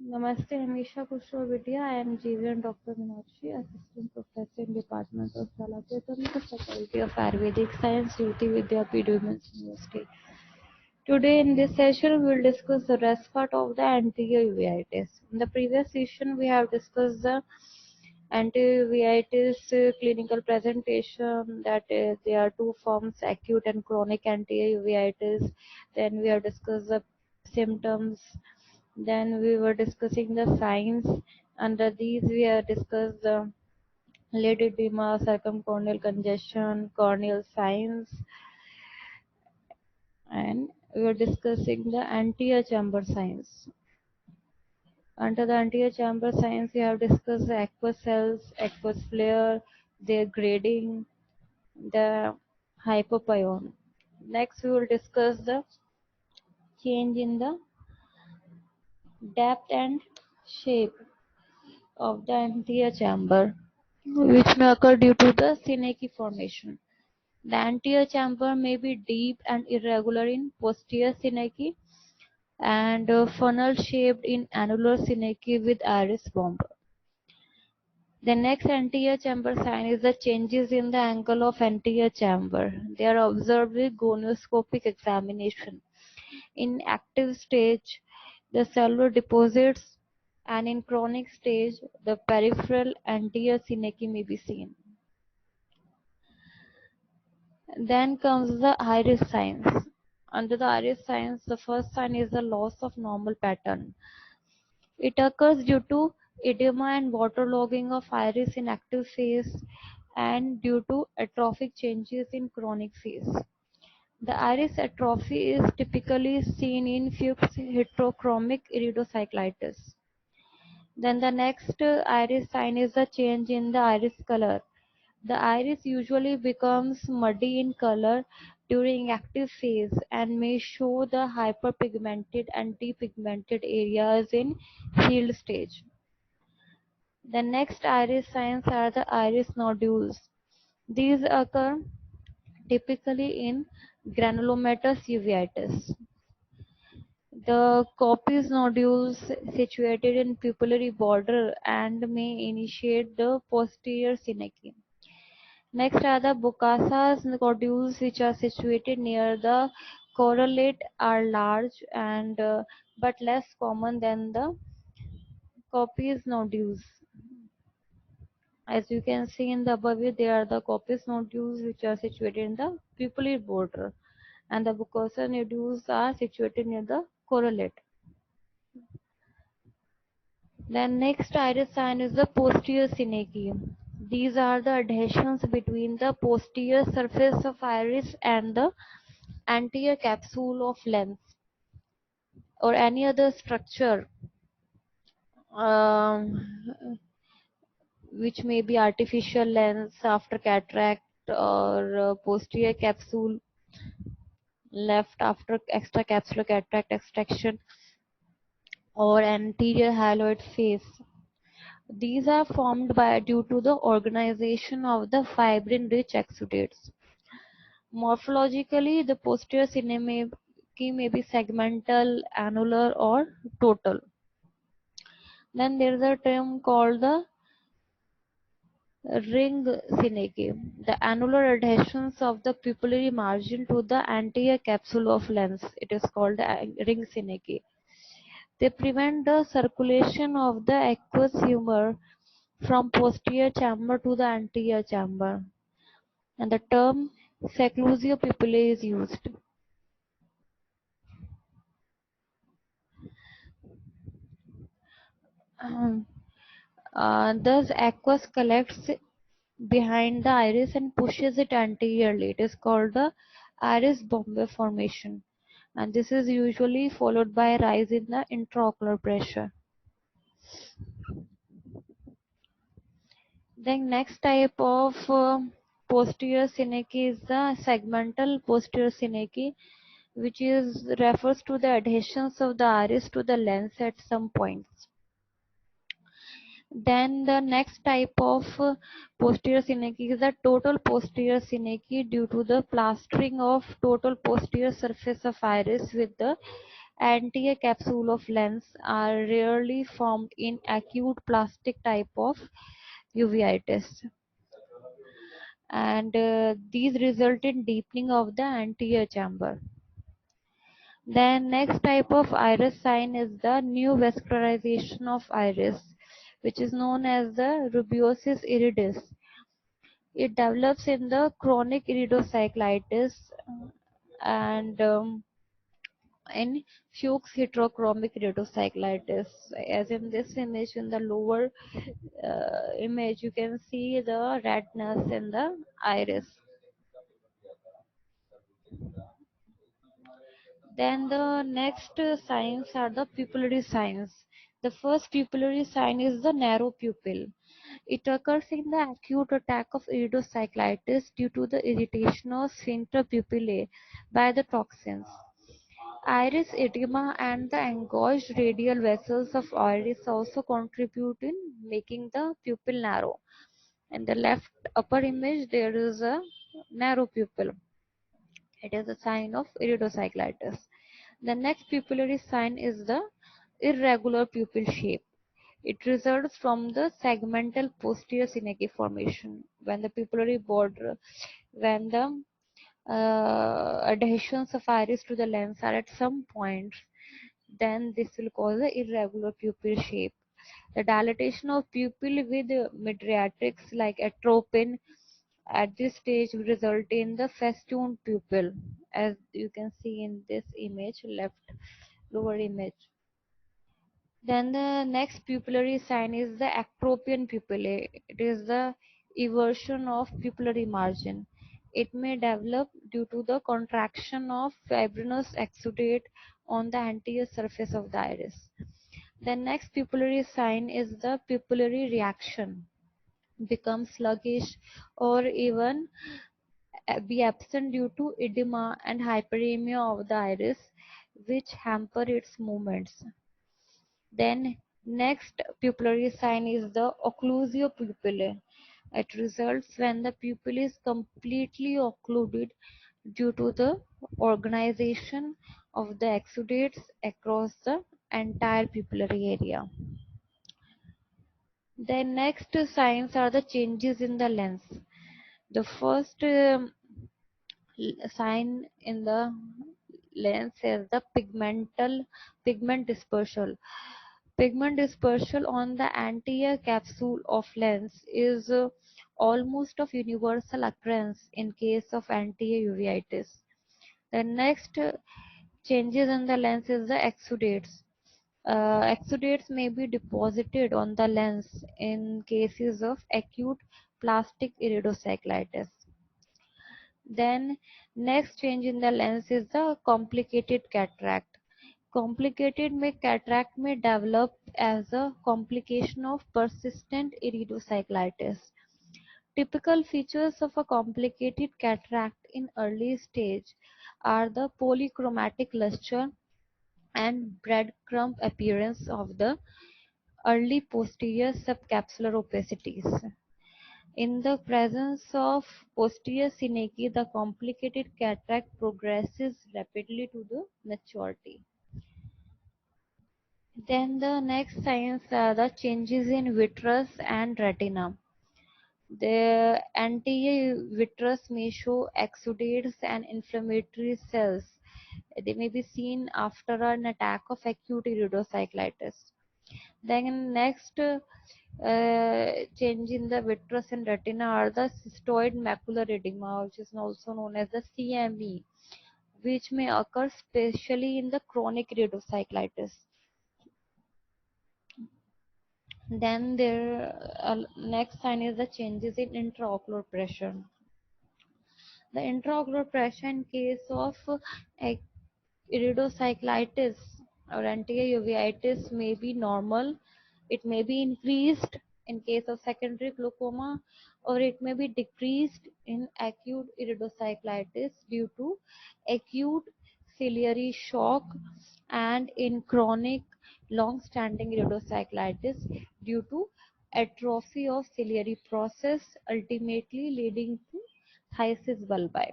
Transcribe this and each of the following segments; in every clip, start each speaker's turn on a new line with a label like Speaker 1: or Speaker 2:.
Speaker 1: Namaste, Hamisha Kushro Vidya. I am GVN Dr. Meenakshi, Assistant Professor in Department of Salapatham, Faculty of Ayurvedic Science, UT Vidyapeeth Women's University. Today in this session, we will discuss the rest part of the anti-uveitis. In the previous session, we have discussed the anti-uveitis clinical presentation, that there are two forms, acute and chronic anti-uveitis. Then we have discussed the symptoms. Then we were discussing the signs. Under these, we have discussed the lid edema, circumcorneal congestion, corneal signs, and we were discussing the anterior chamber signs. Under the anterior chamber signs, we have discussed the aqueous cells, aqueous flare, their grading, the hypopyon. Next, we will discuss the change in the depth and shape of the anterior chamber, which may occur due to the Seneca formation. The anterior chamber may be deep and irregular in posterior Seneca and funnel-shaped in annular Seneca with iris bomb. The next anterior chamber sign is the changes in the angle of anterior chamber. They are observed with gonioscopic examination. In active stage, the cellular deposits, and in chronic stage, the peripheral anterior Seneca may be seen. Then comes the iris signs. Under the iris signs, the first sign is the loss of normal pattern. It occurs due to edema and waterlogging of iris in active phase and due to atrophic changes in chronic phase. The iris atrophy is typically seen in Fuchs heterochromic iridocyclitis. Then the next iris sign is the change in the iris color. The iris usually becomes muddy in color during active phase and may show the hyperpigmented and depigmented areas in healed stage. The next iris signs are the iris nodules. These occur typically in granulomatous uveitis. The Kopis nodules situated in pupillary border and may initiate the posterior Seneca. Next are the Bokassa's nodules, which are situated near the correlate, are large and but less common than the Kopis nodules. As you can see in the above view, there are the Kopis nodules which are situated in the pupillary border, and the Bokassa nodules are situated near the correlate. Then next iris sign is the posterior Seneca. These are the adhesions between the posterior surface of iris and the anterior capsule of lens or any other structure, which may be artificial lens after cataract or posterior capsule left after extracapsular cataract extraction or anterior hyaloid face. These are formed due to the organization of the fibrin-rich exudates. Morphologically, the posterior Seneca may be segmental, annular, or total. Then there is a term called the ring Seneca, the annular adhesions of the pupillary margin to the anterior capsule of lens. It is called the ring Seneca. They prevent the circulation of the aqueous humor from posterior chamber to the anterior chamber, and the term seclusio pupillae is used. Thus, aqueous collects behind the iris and pushes it anteriorly. It is called the iris bombe formation, and this is usually followed by a rise in the intraocular pressure. Then next type of posterior Seneca is the segmental posterior Seneca, which refers to the adhesions of the iris to the lens at some points. Then the next type of posterior Seneca is the total posterior Seneca due to the plastering of total posterior surface of iris with the Anterior capsule of lens are rarely formed in acute plastic type of uveitis, and these result in deepening of the anterior chamber. Then next type of iris sign is the new vascularization of iris, which is known as the rubeosis iridis. It develops in the chronic iridocyclitis and in Fuchs heterochromic iridocyclitis. As in this image, in the lower image, you can see the redness in the iris. Then the next signs are the pupillary signs. The first pupillary sign is the narrow pupil. It occurs in the acute attack of iridocyclitis due to the irritation of sphincter pupillae by the toxins. Iris edema and the engorged radial vessels of iris also contribute in making the pupil narrow. In the left upper image, there is a narrow pupil. It is a sign of iridocyclitis. The next pupillary sign is the irregular pupil shape. It results from the segmental posterior synapse formation when the pupillary border, when the adhesions of iris to the lens are at some points, then this will cause the irregular pupil shape. The dilatation of pupil with mydriatrics like atropine at this stage will result in the festooned pupil, as you can see in this image, left lower image. Then the next pupillary sign is the actropion pupillae. It is the eversion of pupillary margin. It may develop due to the contraction of fibrinous exudate on the anterior surface of the iris. The next pupillary sign is the pupillary reaction, become sluggish or even be absent due to edema and hyperemia of the iris, which hamper its movements. Then next pupillary sign is the occlusio pupillae. It results when the pupil is completely occluded due to the organization of the exudates across the entire pupillary area. The next signs are the changes in the lens. The first sign in the lens is the pigment dispersal. Pigment dispersal on the anterior capsule of lens is almost of universal occurrence in case of anterior uveitis. The next changes in the lens is the exudates. Exudates may be deposited on the lens in cases of acute plastic iridocyclitis. Then next change in the lens is the complicated cataract. Cataract may develop as a complication of persistent iridocyclitis. Typical features of a complicated cataract in early stage are the polychromatic luster and breadcrumb appearance of the early posterior subcapsular opacities. In the presence of posterior synecdoche, the complicated cataract progresses rapidly to the maturity. Then the next signs are the changes in vitreous and retina. The anterior vitreous may show exudates and inflammatory cells. They may be seen after an attack of acute iridocyclitis. Then next change in the vitreous and retina are the cystoid macular edema, which is also known as the CME, which may occur especially in the chronic iridocyclitis. Then there next sign is the changes in intraocular pressure. The intraocular pressure in case of iridocyclitis or anterior uveitis may be normal. It may be increased in case of secondary glaucoma, or it may be decreased in acute iridocyclitis due to acute ciliary shock, and in chronic long-standing iridocyclitis due to atrophy of ciliary process, ultimately leading to phthisis bulbi.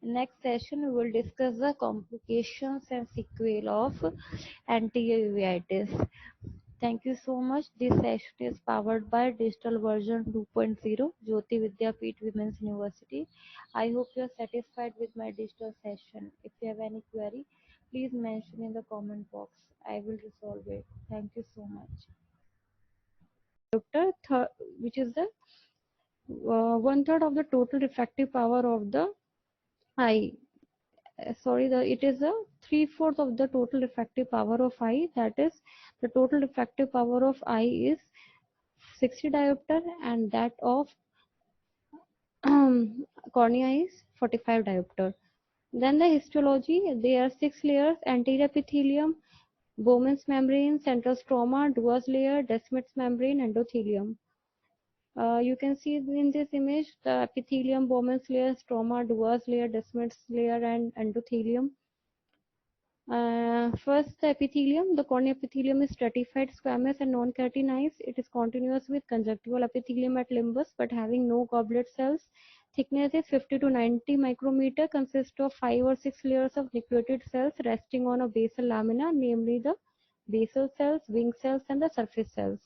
Speaker 1: Next session we will discuss the complications and sequelae of anterior uveitis. Thank you so much. This session is powered by digital version 2.0 Jyoti Vidyapeeth Women's University. I hope you are satisfied with my digital session. If you have any query, please mention in the comment box. I will resolve it. Thank you so much. Which is the one third of the total refractive power of the eye. It is a 3/4 of the total refractive power of eye. That is, the total refractive power of eye is 60 diopter, and that of cornea is 45 diopter. Then the histology, there are 6 layers: anterior epithelium, Bowman's membrane, central stroma, Dua's layer, Descemet's membrane, endothelium. You can see in this image the epithelium, Bowman's layer, stroma, Dua's layer, Descemet's layer, and endothelium. First, the epithelium. The cornea epithelium is stratified, squamous, and non-keratinized. It is continuous with conjunctival epithelium at limbus, but having no goblet cells. Thickness is 50 to 90 micrometer. Consists of 5 or 6 layers of nucleated cells resting on a basal lamina, namely the basal cells, wing cells, and the surface cells.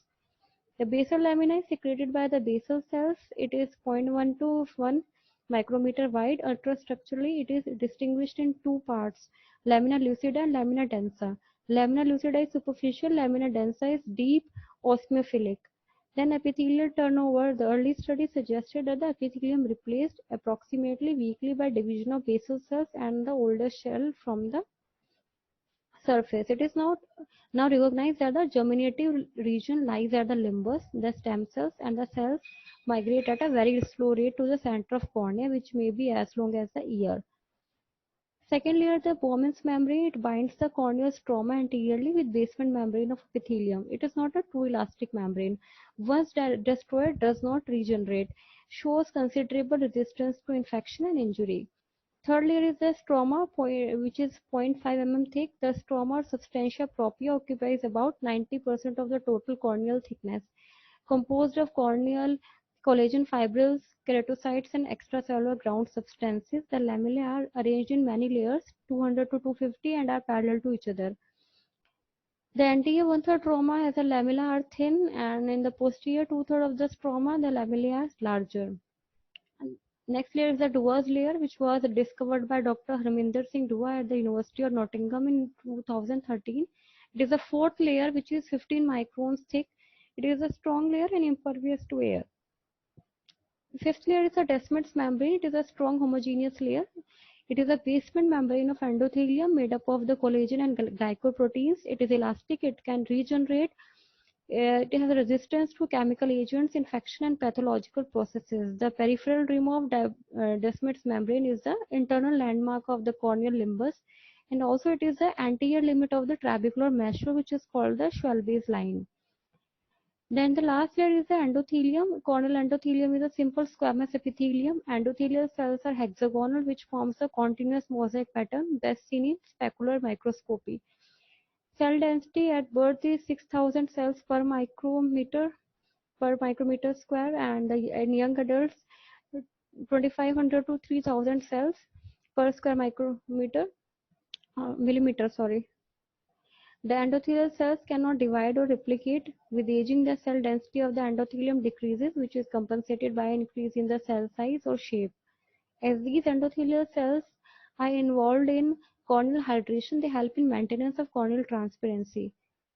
Speaker 1: The basal lamina is secreted by the basal cells. It is 0.1 to 1 micrometer wide. Ultrastructurally, it is distinguished in two parts: lamina lucida and lamina densa. Lamina lucida is superficial, lamina densa is deep osmophilic. Then epithelial turnover. The early study suggested that the epithelium replaced approximately weekly by division of basal cells and the older shell from the surface. It is now recognized that the germinative region lies at the limbus. The stem cells and the cells migrate at a very slow rate to the center of cornea, which may be as long as the ear. Second layer, the Bowman's membrane. It binds the corneal stroma anteriorly with basement membrane of epithelium. It is not a true elastic membrane. Once destroyed, does not regenerate. Shows considerable resistance to infection and injury. Third layer is the stroma, which is 0.5 mm thick. The stroma or substantia propria occupies about 90% of the total corneal thickness, composed of corneal collagen fibrils, keratocytes, and extracellular ground substances. The lamellae are arranged in many layers, 200 to 250, and are parallel to each other. The anterior one-third stroma has a lamella are thin, and in the posterior two-third of the stroma, the lamellae are larger. Next layer is the Dua's layer, which was discovered by Dr. Harminder Singh Dua at the University of Nottingham in 2013. It is a fourth layer, which is 15 microns thick. It is a strong layer and impervious to air. The fifth layer is the Descemet's membrane. It is a strong homogeneous layer. It is a basement membrane of endothelium made up of the collagen and glycoproteins. It is elastic. It can regenerate. It has a resistance to chemical agents, infection, and pathological processes. The peripheral rim of Descemet's membrane is the internal landmark of the corneal limbus, and also it is the anterior limit of the trabecular measure, which is called the Schwalbe's line. Then the last layer is the endothelium. Corneal endothelium is a simple squamous epithelium. Endothelial cells are hexagonal, which forms a continuous mosaic pattern, best seen in specular microscopy. Cell density at birth is 6,000 cells per micrometer square, and in young adults 2,500 to 3,000 cells per square millimeter. The endothelial cells cannot divide or replicate. With aging, the cell density of the endothelium decreases, which is compensated by an increase in the cell size or shape. As these endothelial cells are involved in corneal hydration, they help in maintenance of corneal transparency.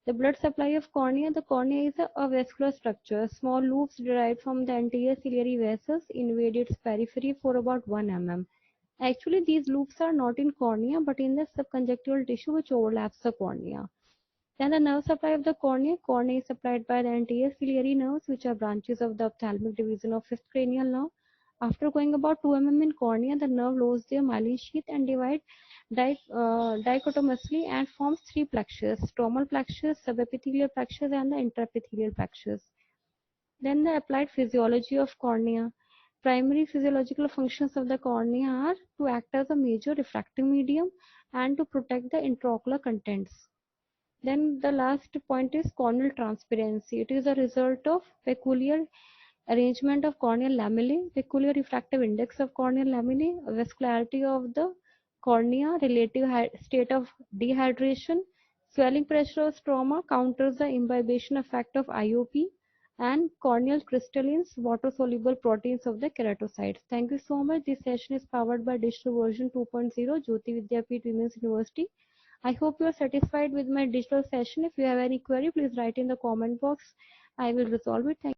Speaker 1: The blood supply of cornea. The cornea is a vascular structure. Small loops derived from the anterior ciliary vessels invade its periphery for about 1 mm. Actually, these loops are not in cornea, but in the subconjunctival tissue which overlaps the cornea. Then the nerve supply of the cornea. Cornea is supplied by the anterior ciliary nerves, which are branches of the ophthalmic division of fifth cranial nerve. After going about 2 mm in cornea, the nerve loses their myelin sheath and divides dichotomously and forms three plexus: stromal plexus, subepithelial plexus, and the interepithelial plexus. Then the applied physiology of cornea. Primary physiological functions of the cornea are to act as a major refractive medium and to protect the intraocular contents. Then the last point is corneal transparency. It is a result of peculiar
Speaker 2: arrangement of corneal lamellae, peculiar refractive index of corneal lamellae, vascularity of the cornea, relative state of dehydration, swelling pressure of stroma counters the imbibition effect of IOP, and corneal crystallines, water-soluble proteins of the keratocytes. Thank you so much. This session is powered by digital version 2.0, Jyoti Vidyapeeth Women's University. I hope you are satisfied with my digital session. If you have any query, please write in the comment box. I will resolve it. Thank